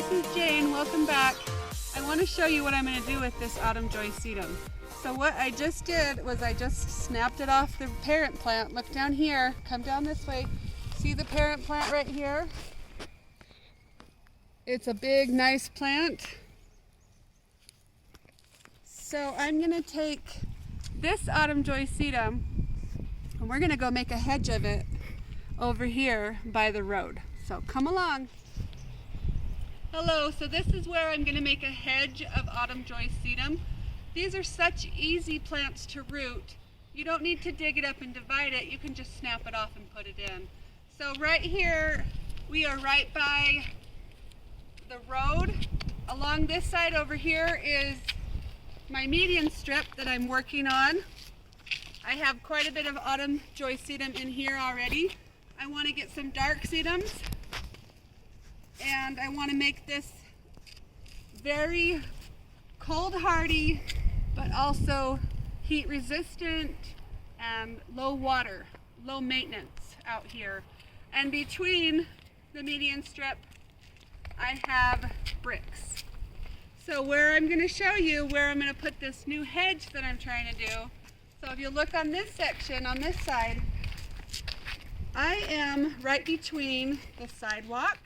this is Jane. Welcome back. I want to show you what I'm going to do with this autumn joy sedum. So what I just did was I just snapped it off the parent plant. Look down here, come down this way. See the parent plant right here? It's a big, nice plant. So I'm going to take this autumn joy sedum and we're going to go make a hedge of it over here by the road. So come along. Hello, so this is where I'm going to make a hedge of autumn joy sedum. These are such easy plants to root. You don't need to dig it up and divide it. You can just snap it off and put it in. So right here, we are right by the road. Along this side over here is my median strip that I'm working on. I have quite a bit of autumn joy sedum in here already. I want to get some dark sedums. And I want to make this very cold hardy, but also heat resistant and low water, low maintenance out here. And between the median strip, I have bricks. So where I'm going to show you where I'm going to put this new hedge that I'm trying to do. So if you look on this section, on this side, I am right between the sidewalk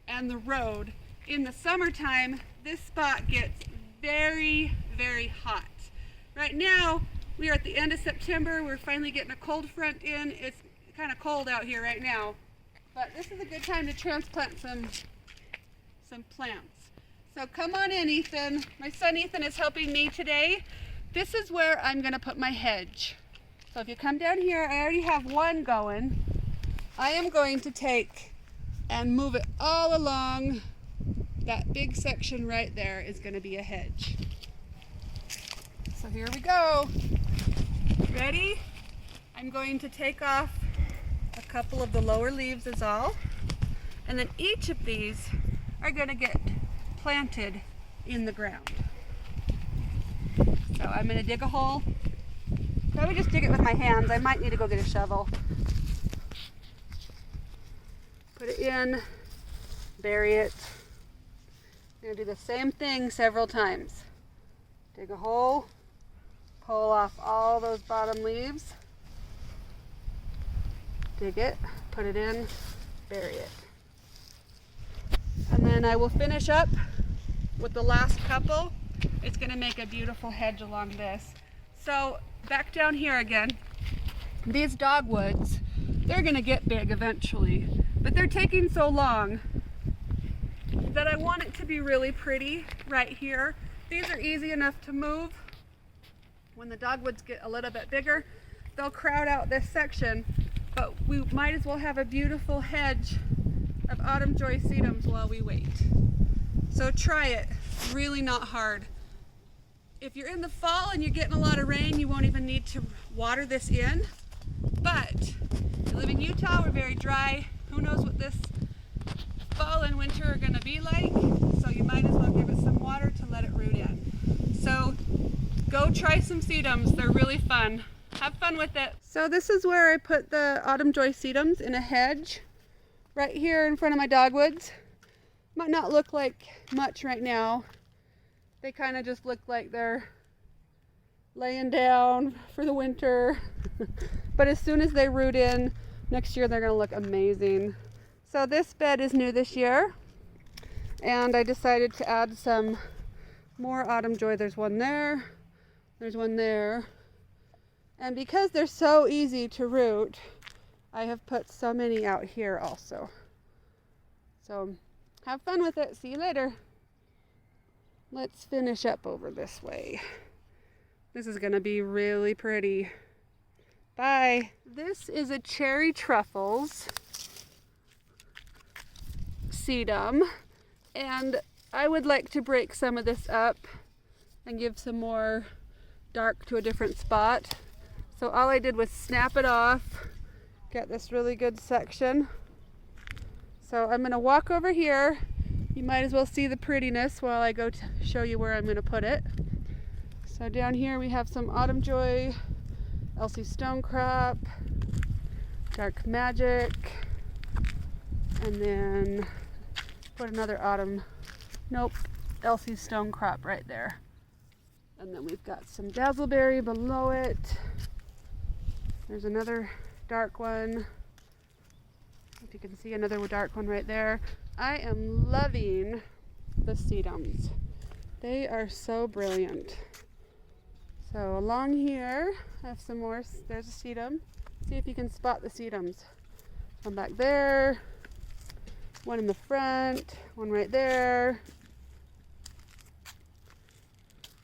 and the road. In the summertime, this spot gets very, very hot. Right now, we are at the end of September. We're finally getting a cold front in. It's kind of cold out here right now, but this is a good time to transplant some plants. So come on in, Ethan. My son Ethan is helping me today. This is where I'm going to put my hedge. So if you come down here, I already have one going. I am going to take and move it all along. That big section right there is going to be a hedge. So here we go. Ready? I'm going to take off a couple of the lower leaves is all. And then each of these are going to get planted in the ground. So I'm going to dig a hole. Probably just dig it with my hands. I might need to go get a shovel. Put it in, bury it. I'm going to do the same thing several times. Dig a hole, pull off all those bottom leaves, dig it, put it in, bury it. And then I will finish up with the last couple. It's going to make a beautiful hedge along this. So back down here again, these dogwoods, they're going to get big eventually. But they're taking so long that I want it to be really pretty right here. These are easy enough to move. When the dogwoods get a little bit bigger, they'll crowd out this section, but we might as well have a beautiful hedge of autumn joy sedums while we wait. So try it, really not hard. If you're in the fall and you're getting a lot of rain, you won't even need to water this in. But if you live in Utah, we're very dry. Who knows what this fall and winter are going to be like, so you might as well give it some water to let it root in. So go try some sedums. They're really fun. Have fun with it. So this is where I put the autumn joy sedums in a hedge right here in front of my dogwoods. Might not look like much right now. They kind of just look like they're laying down for the winter. But as soon as they root in, next year they're going to look amazing. So this bed is new this year, and I decided to add some more autumn joy. There's one there, there's one there. And because they're so easy to root, I have put so many out here also. So have fun with it. See you later. Let's finish up over this way. This is going to be really pretty. Bye. This is a cherry truffles sedum, and I would like to break some of this up and give some more dark to a different spot. So all I did was snap it off, get this really good section. So I'm going to walk over here. You might as well see the prettiness while I go to show you where I'm going to put it. So down here we have some autumn joy, Elsie Stonecrop, Dark Magic, and then put another autumn, nope, Elsie's stone crop right there. And then we've got some dazzleberry below it. There's another dark one. If you can see another dark one right there. I am loving the sedums. They are so brilliant. So along here, I have some more. There's a sedum. See if you can spot the sedums. One back there, one in the front, one right there.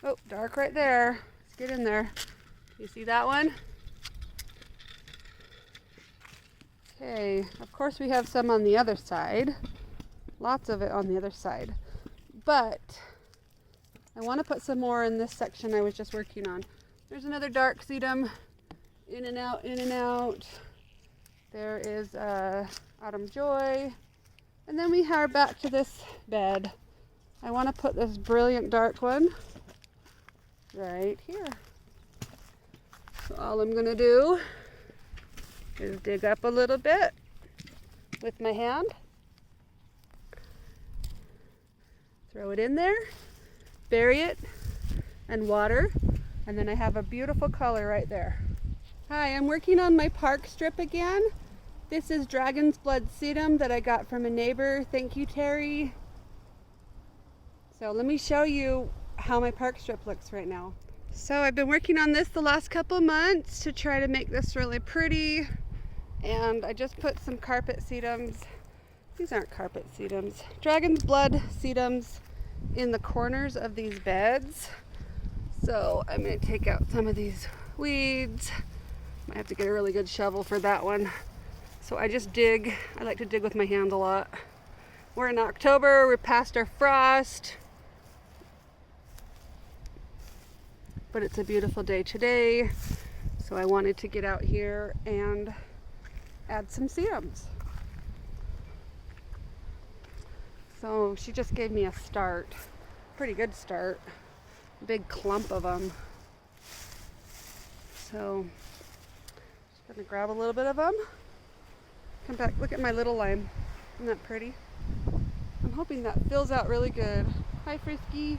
Oh, dark right there. Let's get in there. You see that one? Okay, of course we have some on the other side. Lots of it on the other side. But I want to put some more in this section I was just working on. There's another dark sedum. In and out, in and out. There is Autumn Joy. And then we are back to this bed. I want to put this brilliant dark one right here. So all I'm going to do is dig up a little bit with my hand. Throw it in there, bury it, and water. And then I have a beautiful color right there. Hi, I'm working on my park strip again. This is Dragon's Blood Sedum that I got from a neighbor. Thank you, Terry. So let me show you how my park strip looks right now. So I've been working on this the last couple months to try to make this really pretty. And I just put some carpet sedums. These aren't carpet sedums. Dragon's Blood sedums in the corners of these beds. So I'm going to take out some of these weeds. Might have to get a really good shovel for that one. So I just dig. I like to dig with my hand a lot. We're in October. We're past our frost. But it's a beautiful day today. So I wanted to get out here and add some sedums. So she just gave me a start. Pretty good start. Big clump of them. So just gonna grab a little bit of them. Come back, look at my little lime. Isn't that pretty? I'm hoping that fills out really good. Hi, Frisky.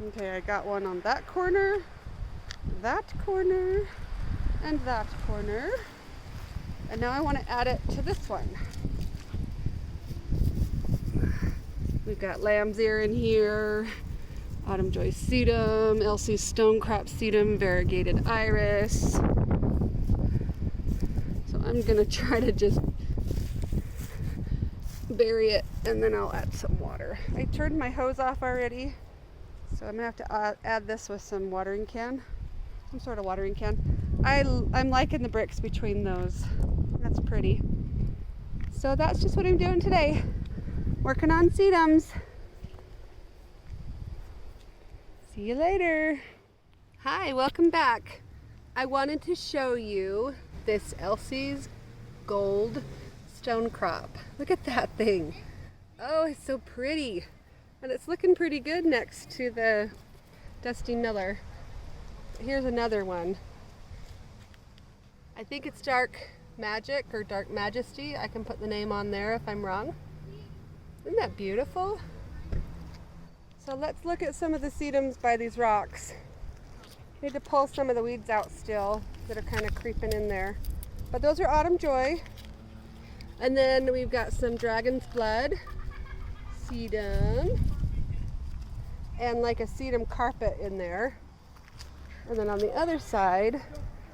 Okay, I got one on that corner, and that corner. And now I want to add it to this one. We've got lamb's ear in here, Autumn Joy sedum, Elsie's stonecrop sedum, variegated iris. So I'm gonna try to just bury it and then I'll add some water. I turned my hose off already, so I'm gonna have to add this with some watering can, some sort of watering can. I'm liking the bricks between those. That's pretty. So that's just what I'm doing today. Working on sedums. See you later. Hi, welcome back. I wanted to show you this Elsie's gold stone crop. Look at that thing. Oh, it's so pretty. And it's looking pretty good next to the Dusty Miller. Here's another one. I think it's Dark Magic or Dark Majesty. I can put the name on there if I'm wrong. Isn't that beautiful? So let's look at some of the sedums by these rocks. Need to pull some of the weeds out still that are kind of creeping in there. But those are Autumn Joy. And then we've got some Dragon's Blood sedum and like a sedum carpet in there. And then on the other side,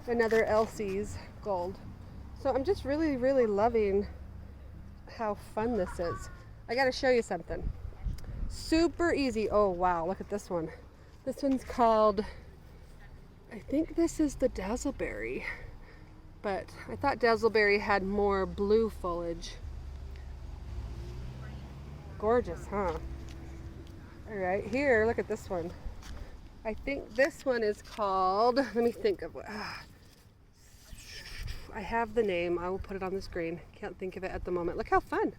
another Elsie's gold. So I'm just really, really loving how fun this is. I gotta show you something. Super easy. Oh wow, look at this one. This one's called, I think this is the dazzleberry, but I thought dazzleberry had more blue foliage. Gorgeous, huh? All right, here, look at this one. I think this one is called, let me think of what, I have the name. I will put it on the screen. Can't think of it at the moment. Look how fun.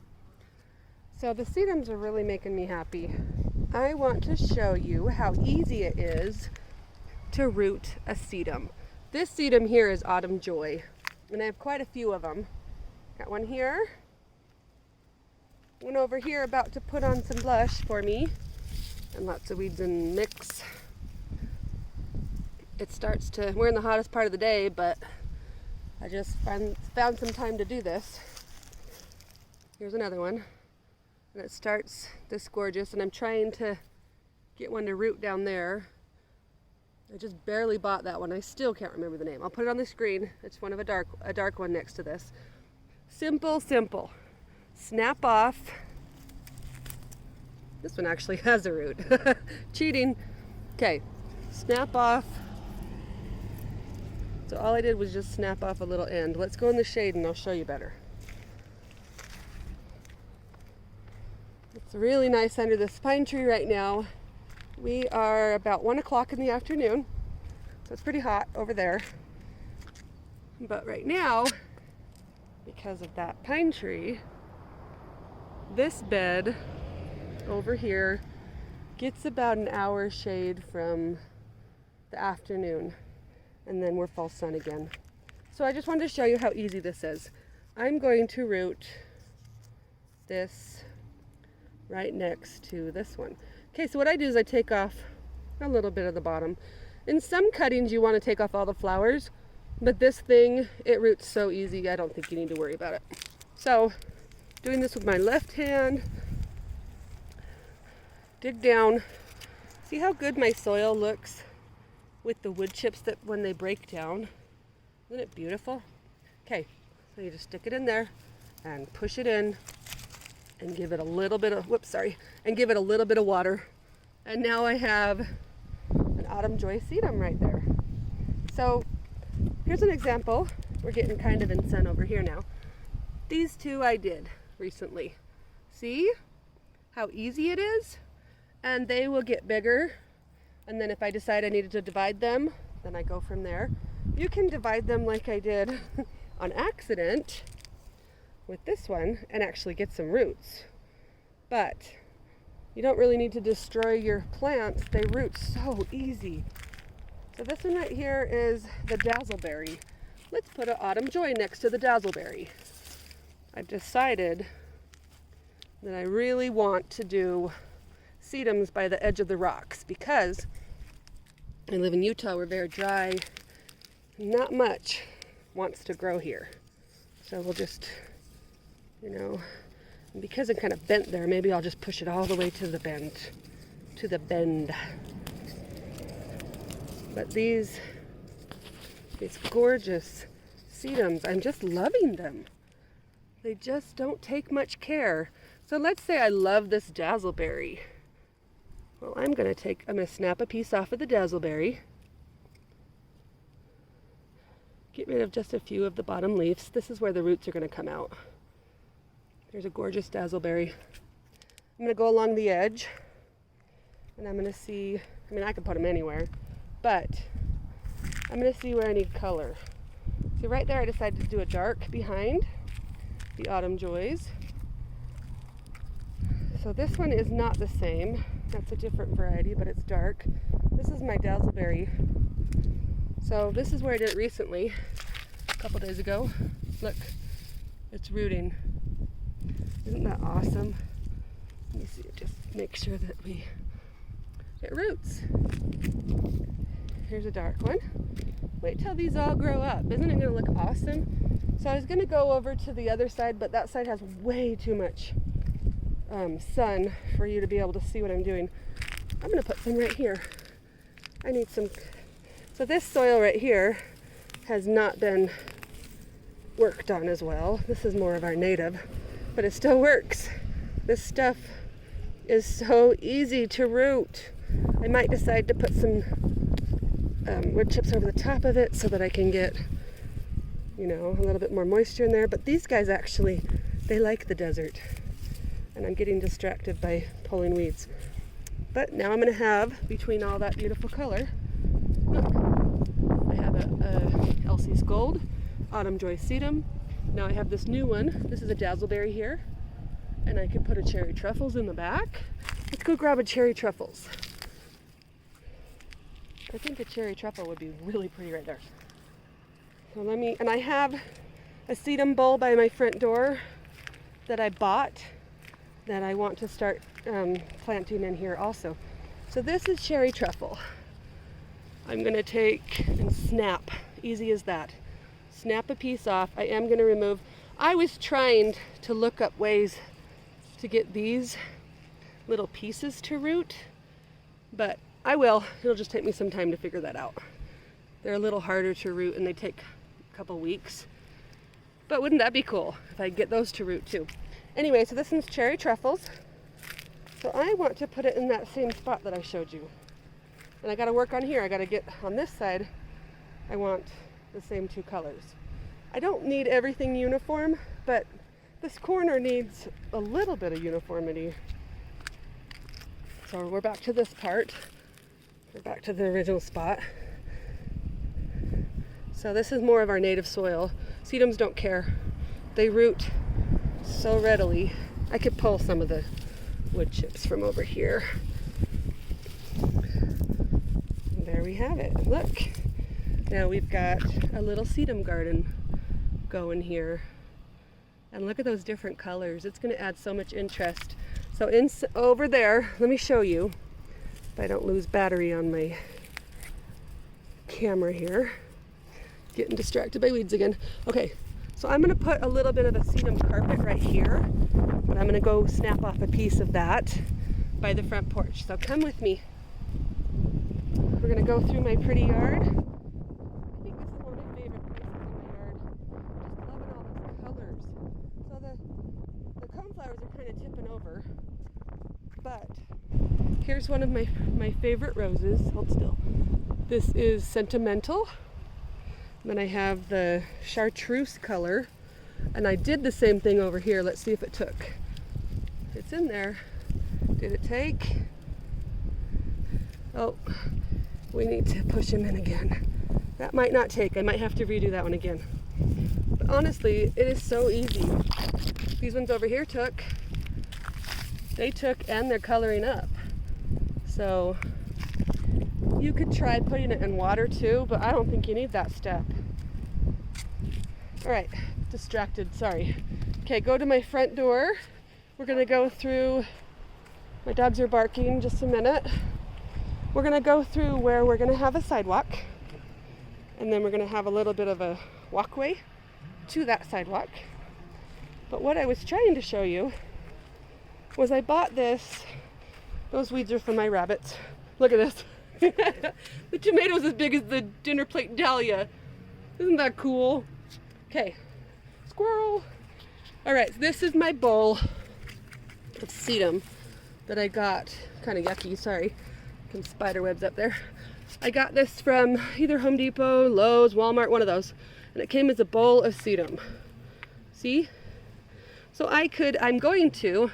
So the sedums are really making me happy. I want to show you how easy it is to root a sedum. This sedum here is Autumn Joy, and I have quite a few of them. Got one here, One over here about to put on some blush for me. And lots of weeds and mix. It starts to, we're in the hottest part of the day, but I just found some time to do this. Here's another one. And it starts this gorgeous, and I'm trying to get one to root down there. I just barely bought that one. I still can't remember the name. I'll put it on the screen. It's one of a dark one next to this. Simple, simple. Snap off. This one actually has a root. Cheating. Okay, snap off. So all I did was just snap off a little end. Let's go in the shade and I'll show you better. It's really nice under this pine tree right now. We are about 1 o'clock in the afternoon, so it's pretty hot over there. But right now, because of that pine tree, this bed over here gets about an hour shade from the afternoon, and then we're fall sun again. So I just wanted to show you how easy this is. I'm going to root this right next to this one. Okay, so what I do is I take off a little bit of the bottom. In some cuttings you want to take off all the flowers, but this thing, it roots so easy, I don't think you need to worry about it. So, doing this with my left hand, dig down. See how good my soil looks with the wood chips that when they break down? Isn't it beautiful? Okay, so you just stick it in there and push it in and give it a little bit of, and give it a little bit of water. And now I have an autumn joy sedum right there. So here's an example. We're getting kind of in sun over here now. These two I did recently. See how easy it is? And they will get bigger. And then if I decide I needed to divide them, then I go from there. You can divide them like I did on accident with this one and actually get some roots. But you don't really need to destroy your plants. They root so easy. So this one right here is the dazzleberry. Let's put an autumn joy next to the dazzleberry. I've decided that I really want to do sedums by the edge of the rocks because I live in Utah. We're very dry. Not much wants to grow here. So we'll just, and because I'm kind of bent there, maybe I'll just push it all the way to the bend. But these gorgeous sedums, I'm just loving them. They just don't take much care. So let's say I love this dazzleberry. Well, I'm going to snap a piece off of the dazzleberry. Get rid of just a few of the bottom leaves. This is where the roots are going to come out. There's a gorgeous dazzleberry. I'm going to go along the edge and I'm going to see, I could put them anywhere, but I'm going to see where I need color. See right there I decided to do a dark behind the autumn joys. So this one is not the same. That's a different variety, but it's dark. This is my dazzleberry. So this is where I did it recently, a couple days ago. Look, it's rooting. Isn't that awesome? Let me see, just make sure that it roots. Here's a dark one. Wait till these all grow up. Isn't it gonna look awesome? So I was gonna go over to the other side, but that side has way too much sun for you to be able to see what I'm doing. I'm gonna put some right here. I need some. So this soil right here has not been worked on as well. This is more of our native, but it still works. This stuff is so easy to root. I might decide to put some wood chips over the top of it so that I can get, a little bit more moisture in there. But these guys actually, they like the desert. And I'm getting distracted by pulling weeds. But now I'm going to have, between all that beautiful color, look, I have a Elsie's Gold, Autumn Joy Sedum. Now I have this new one. This is a dazzleberry here. And I could put a cherry truffles in the back. Let's go grab a cherry truffles. I think a cherry truffle would be really pretty right there. So and I have a sedum bowl by my front door that I bought that I want to start planting in here also. So this is cherry truffle. I'm gonna take and snap, easy as that. Snap a piece off. I am gonna remove, I was trying to look up ways to get these little pieces to root, but I will. It'll just take me some time to figure that out. They're a little harder to root and they take a couple weeks. But wouldn't that be cool if I get those to root too? Anyway, so this one's cherry truffles. So I want to put it in that same spot that I showed you. And I gotta work on here. I gotta get on this side. I want the same two colors. I don't need everything uniform, but this corner needs a little bit of uniformity. So we're back to this part. We're back to the original spot. So this is more of our native soil. Sedums don't care. They root so readily. I could pull some of the wood chips from over here. And there we have it. Look. Now we've got a little sedum garden going here. And look at those different colors. It's going to add so much interest. So over there, let me show you, if I don't lose battery on my camera here. Getting distracted by weeds again. Okay, so I'm going to put a little bit of a sedum carpet right here, but I'm going to go snap off a piece of that by the front porch. So come with me. We're going to go through my pretty yard. I think this is one of my favorite places in my yard. Just loving all those colors. So the coneflowers are kind of tipping over, but here's one of my favorite roses. Hold still. This is sentimental. Then I have the chartreuse color, and I did the same thing over here. Let's see if it took. It's in there. Did it take? Oh, we need to push him in again. That might not take. I might have to redo that one again. But honestly, it is so easy. These ones over here took. They took, and they're coloring up. So you could try putting it in water too, but I don't think you need that step. All right, distracted, sorry. Okay, go to my front door. We're gonna go through, my dogs are barking, just a minute. We're gonna go through where we're gonna have a sidewalk, and then we're gonna have a little bit of a walkway to that sidewalk. But what I was trying to show you was I bought this, those weeds are for my rabbits. Look at this. The tomatoes as big as the dinner plate dahlia. Isn't that cool? Okay, squirrel. All right, so this is my bowl of sedum that I got. Kind of yucky, sorry. Some spider webs up there. I got this from either Home Depot, Lowe's, Walmart, one of those. And it came as a bowl of sedum. See? So I'm going to,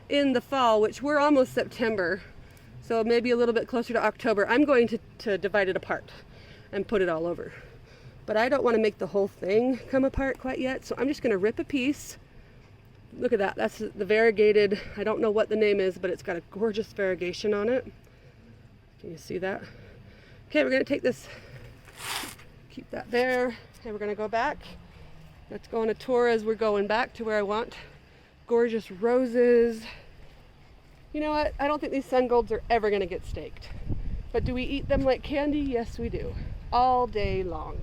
in the fall, which we're almost September, so maybe a little bit closer to October, I'm going to divide it apart and put it all over. But I don't want to make the whole thing come apart quite yet, so I'm just going to rip a piece. Look at that, that's the variegated, I don't know what the name is, but it's got a gorgeous variegation on it. Can you see that? Okay, we're going to take this, keep that there, and we're going to go back. Let's go on a tour as we're going back to where I want. Gorgeous roses. You know what? I don't think these sun golds are ever going to get staked. But do we eat them like candy? Yes, we do. All day long.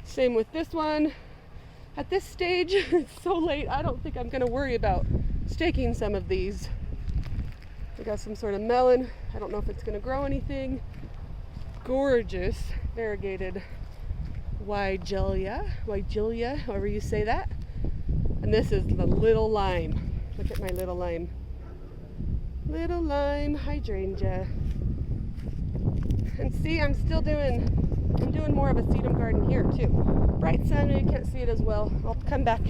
Same with this one. At this stage, it's so late, I don't think I'm going to worry about staking some of these. We got some sort of melon. I don't know if it's going to grow anything. Gorgeous variegated Weigelia, however you say that. And this is the little lime. Look at my little lime. Little lime hydrangea. And see, I'm doing more of a sedum garden here too. Bright sun, you can't see it as well. I'll come back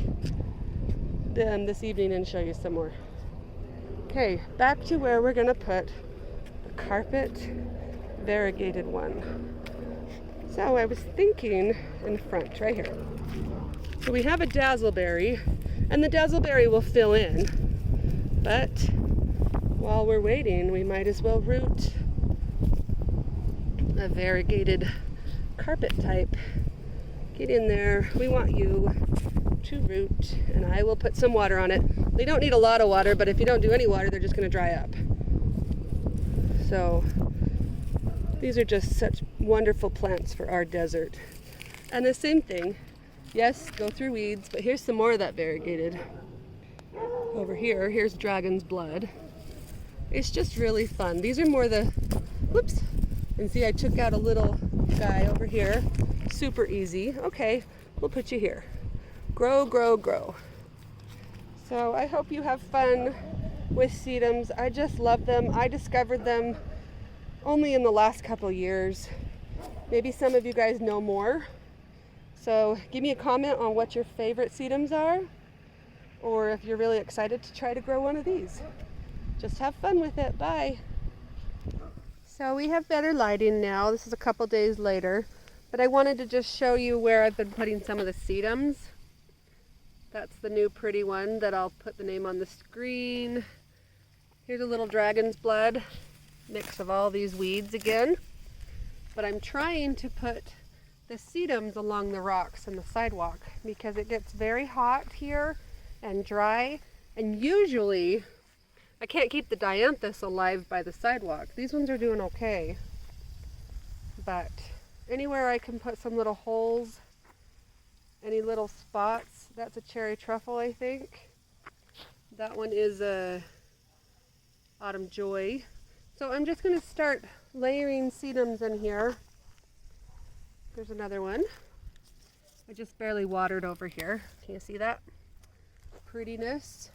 this evening and show you some more. Okay, back to where we're gonna put the carpet variegated one. So I was thinking in front, right here. So we have a dazzleberry, and the dazzleberry will fill in, but while we're waiting, we might as well root a variegated carpet type. Get in there, we want you. to root, and I will put some water on it. They don't need a lot of water, but if you don't do any water, they're just going to dry up. So these are just such wonderful plants for our desert. And the same thing, yes, go through weeds, but here's some more of that variegated. Over here, here's dragon's blood. It's just really fun. These are more the, whoops, and see I took out a little guy over here. Super easy. Okay, we'll put you here. Grow, grow, grow. So I hope you have fun with sedums. I just love them. I discovered them only in the last couple years. Maybe some of you guys know more. So give me a comment on what your favorite sedums are, or if you're really excited to try to grow one of these. Just have fun with it. Bye. So we have better lighting now. This is a couple days later, but I wanted to just show you where I've been putting some of the sedums. That's the new pretty one that I'll put the name on the screen. Here's a little dragon's blood, mix of all these weeds again. But I'm trying to put the sedums along the rocks and the sidewalk because it gets very hot here and dry, and usually I can't keep the dianthus alive by the sidewalk. These ones are doing okay, but anywhere I can put some little holes, any little spots. That's a cherry truffle, I think. That one is a autumn joy. So I'm just going to start layering sedums in here. There's another one. I just barely watered over here. Can you see that? Prettiness.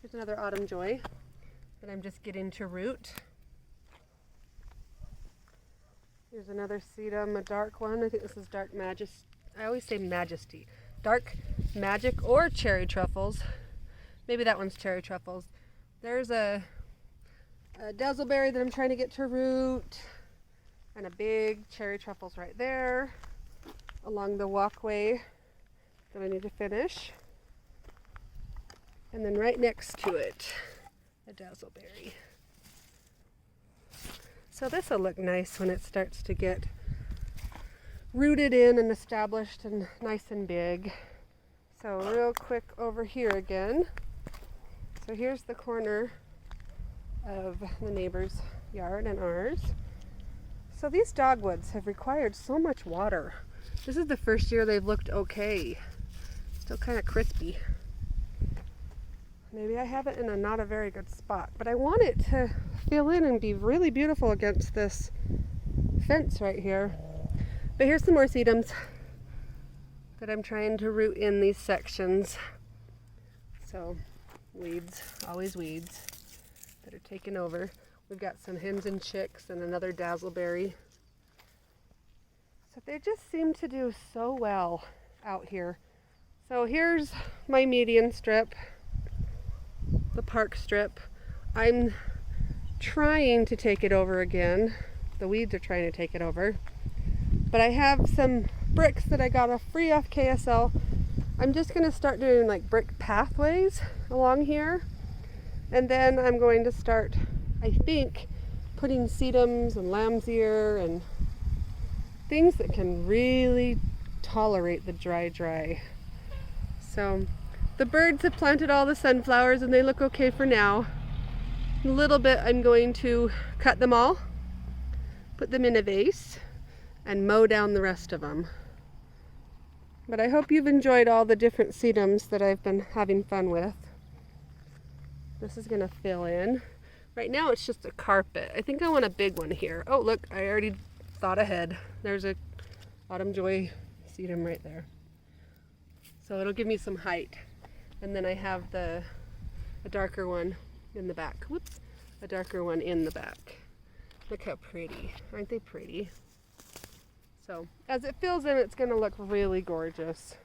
There's another autumn joy that I'm just getting to root. Here's another sedum, a dark one. I think this is dark majesty. I always say majesty. Dark magic or cherry truffles. Maybe that one's cherry truffles. There's a dazzleberry that I'm trying to get to root, and a big cherry truffles right there along the walkway that I need to finish. And then right next to it, a dazzleberry. So this will look nice when it starts to get rooted in and established and nice and big. So real quick over here again. So here's the corner of the neighbor's yard and ours. So these dogwoods have required so much water. This is the first year they've looked okay. Still kind of crispy. Maybe I have it in a not a very good spot, but I want it to fill in and be really beautiful against this fence right here. But here's some more sedums that I'm trying to root in these sections. So weeds, always weeds that are taking over. We've got some hens and chicks and another dazzleberry. So they just seem to do so well out here. So here's my median strip, the park strip. I'm trying to take it over again. The weeds are trying to take it over. But I have some bricks that I got free off KSL. I'm just going to start doing like brick pathways along here. And then I'm going to start, I think, putting sedums and lamb's ear and things that can really tolerate the dry. So the birds have planted all the sunflowers and they look okay for now. In a little bit I'm going to cut them all, put them in a vase, and mow down the rest of them. But I hope you've enjoyed all the different sedums that I've been having fun with. This is going to fill in. Right now it's just a carpet. I think I want a big one here. Oh look, I already thought ahead. There's a autumn joy sedum right there. So it'll give me some height. And then I have a darker one in the back. Whoops, a darker one in the back. Look how pretty. Aren't they pretty? So as it fills in, it's going to look really gorgeous.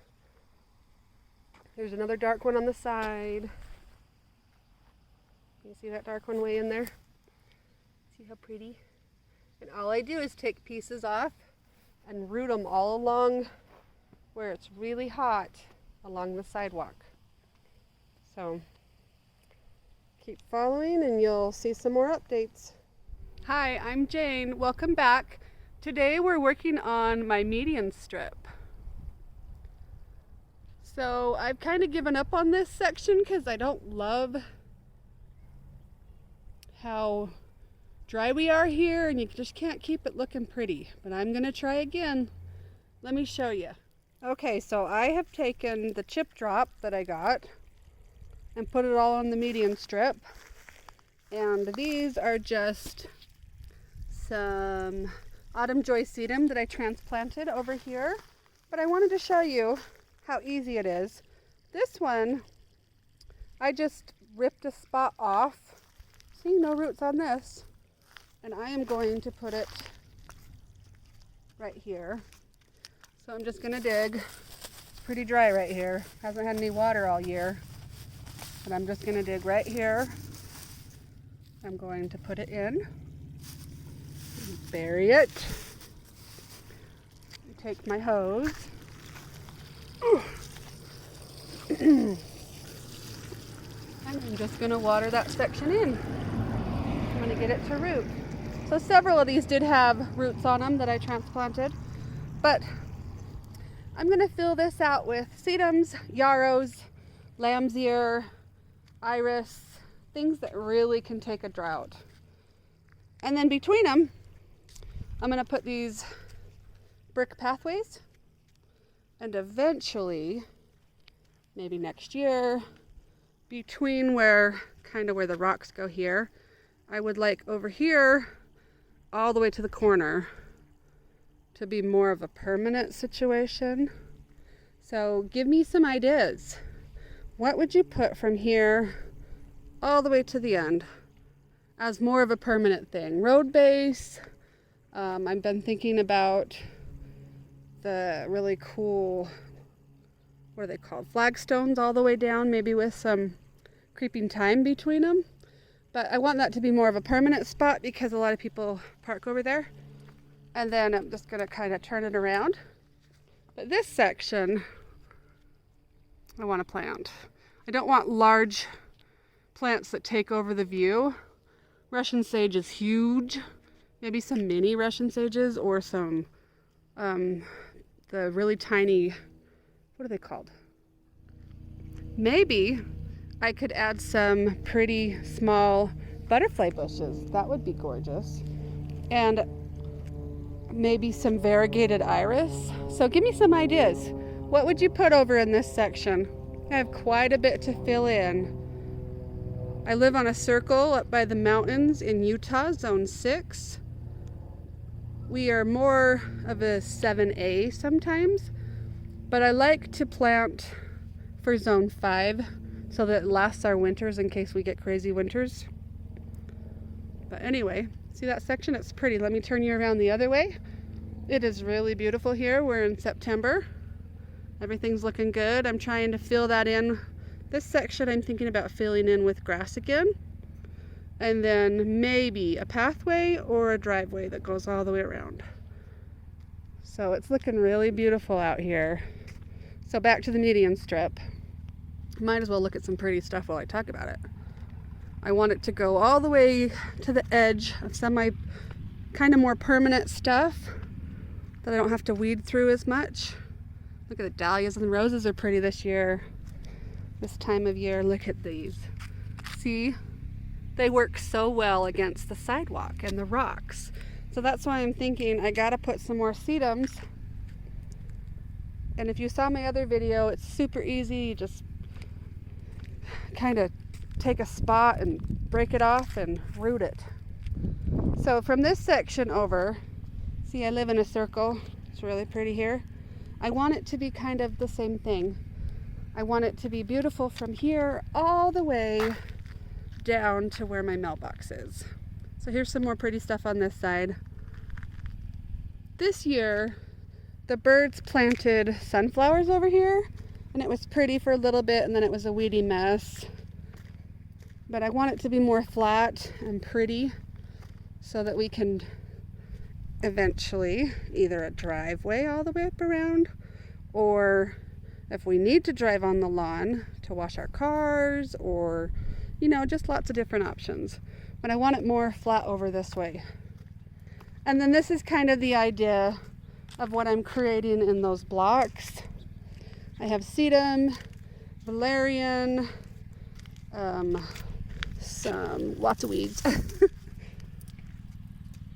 There's another dark one on the side. You see that dark one way in there? See how pretty? And all I do is take pieces off and root them all along where it's really hot along the sidewalk. So keep following and you'll see some more updates. Hi, I'm Jane. Welcome back. Today we're working on my median strip. So I've kind of given up on this section because I don't love how dry we are here, and you just can't keep it looking pretty. But I'm gonna try again. Let me show you. Okay, so I have taken the chip drop that I got and put it all on the median strip. And these are just some autumn joy sedum that I transplanted over here. But I wanted to show you how easy it is. This one, I just ripped a spot off. See, no roots on this. And I am going to put it right here. So I'm just gonna dig. It's pretty dry right here. Hasn't had any water all year. But I'm just gonna dig right here. I'm going to put it in. Bury it. Take my hose. And I'm just going to water that section in. I'm going to get it to root. So several of these did have roots on them that I transplanted, but I'm going to fill this out with sedums, yarrows, lamb's ear, iris, things that really can take a drought. And then between them, I'm going to put these brick pathways, and eventually, maybe next year, between where the rocks go here, I would like over here all the way to the corner to be more of a permanent situation. So give me some ideas. What would you put from here all the way to the end as more of a permanent thing? Road base. I've been thinking about the really cool, what are they called? Flagstones all the way down, maybe with some creeping thyme between them. But I want that to be more of a permanent spot because a lot of people park over there. And then I'm just gonna kind of turn it around. But this section, I want to plant. I don't want large plants that take over the view. Russian sage is huge. Maybe some mini Russian sages or some, the really tiny, what are they called? Maybe I could add some pretty small butterfly bushes. That would be gorgeous. And maybe some variegated iris. So give me some ideas. What would you put over in this section? I have quite a bit to fill in. I live on a circle up by the mountains in Utah, zone 6. We are more of a 7A sometimes, but I like to plant for zone 5 so that it lasts our winters in case we get crazy winters. But anyway, see that section? It's pretty. Let me turn you around the other way. It is really beautiful here. We're in September. Everything's looking good. I'm trying to fill that in. This section I'm thinking about filling in with grass again. And then maybe a pathway or a driveway that goes all the way around. So it's looking really beautiful out here. So back to the median strip. Might as well look at some pretty stuff while I talk about it. I want it to go all the way to the edge of some of my kind of more permanent stuff that I don't have to weed through as much. Look at the dahlias and the roses are pretty this year. This time of year, look at these. See? They work so well against the sidewalk and the rocks. So that's why I'm thinking I gotta put some more sedums. And if you saw my other video, it's super easy. You just kind of take a spot and break it off and root it. So from this section over, see, I live in a circle. It's really pretty here. I want it to be kind of the same thing. I want it to be beautiful from here all the way down to where my mailbox is. So here's some more pretty stuff on this side. This year, the birds planted sunflowers over here, and it was pretty for a little bit, and then it was a weedy mess. But I want it to be more flat and pretty so that we can eventually either a driveway all the way up around, or if we need to drive on the lawn to wash our cars, or you know, just lots of different options. But I want it more flat over this way. And then this is kind of the idea of what I'm creating in those blocks. I have sedum, valerian, lots of weeds,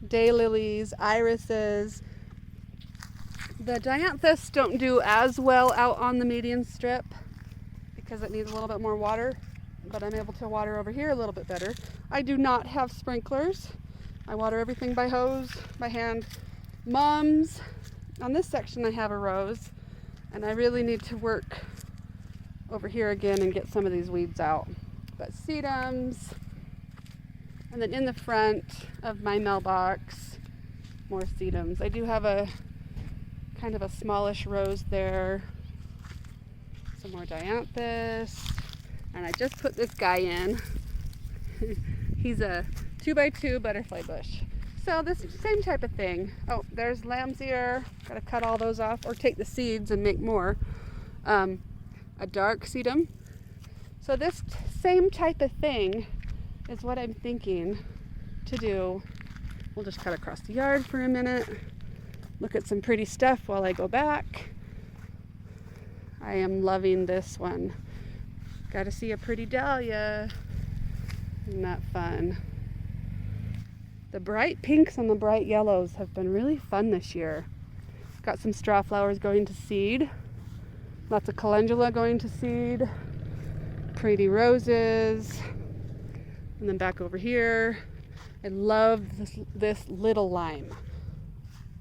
daylilies, irises. The dianthus don't do as well out on the median strip because it needs a little bit more water, but I'm able to water over here a little bit better. I do not have sprinklers. I water everything by hose, by hand. Mums, on this section I have a rose, and I really need to work over here again and get some of these weeds out. But sedums, and then in the front of my mailbox, more sedums. I do have a kind of a smallish rose there. Some more dianthus, and I just put this guy in. He's a 2x2 butterfly bush. So this same type of thing. Oh, there's lamb's ear. Gotta cut all those off or take the seeds and make more. A dark sedum. So this same type of thing is what I'm thinking to do. We'll just cut across the yard for a minute. Look at some pretty stuff while I go back. I am loving this one. Got to see a pretty dahlia. Isn't that fun? The bright pinks and the bright yellows have been really fun this year. Got some straw flowers going to seed. Lots of calendula going to seed. Pretty roses. And then back over here, I love this little lime.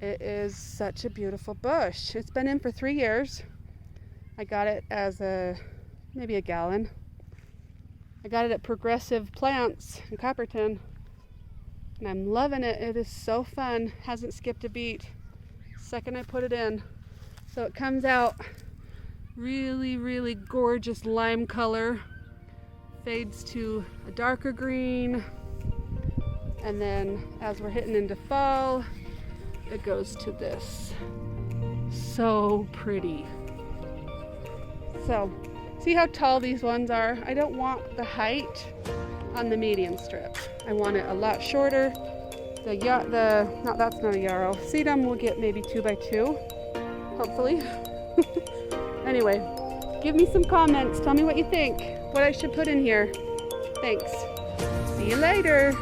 It is such a beautiful bush. It's been in for 3 years. I got it as maybe a gallon. I got it at Progressive Plants in Copperton, and I'm loving it. It is so fun. Hasn't skipped a beat second I put it in. So it comes out really, really gorgeous lime color, fades to a darker green, and then as we're hitting into fall, it goes to this. So pretty. So, see how tall these ones are? I don't want the height on the median strip. I want it a lot shorter. That's not a yarrow. Sedum will get maybe 2x2, hopefully. Anyway, give me some comments. Tell me what you think, what I should put in here. Thanks. See you later.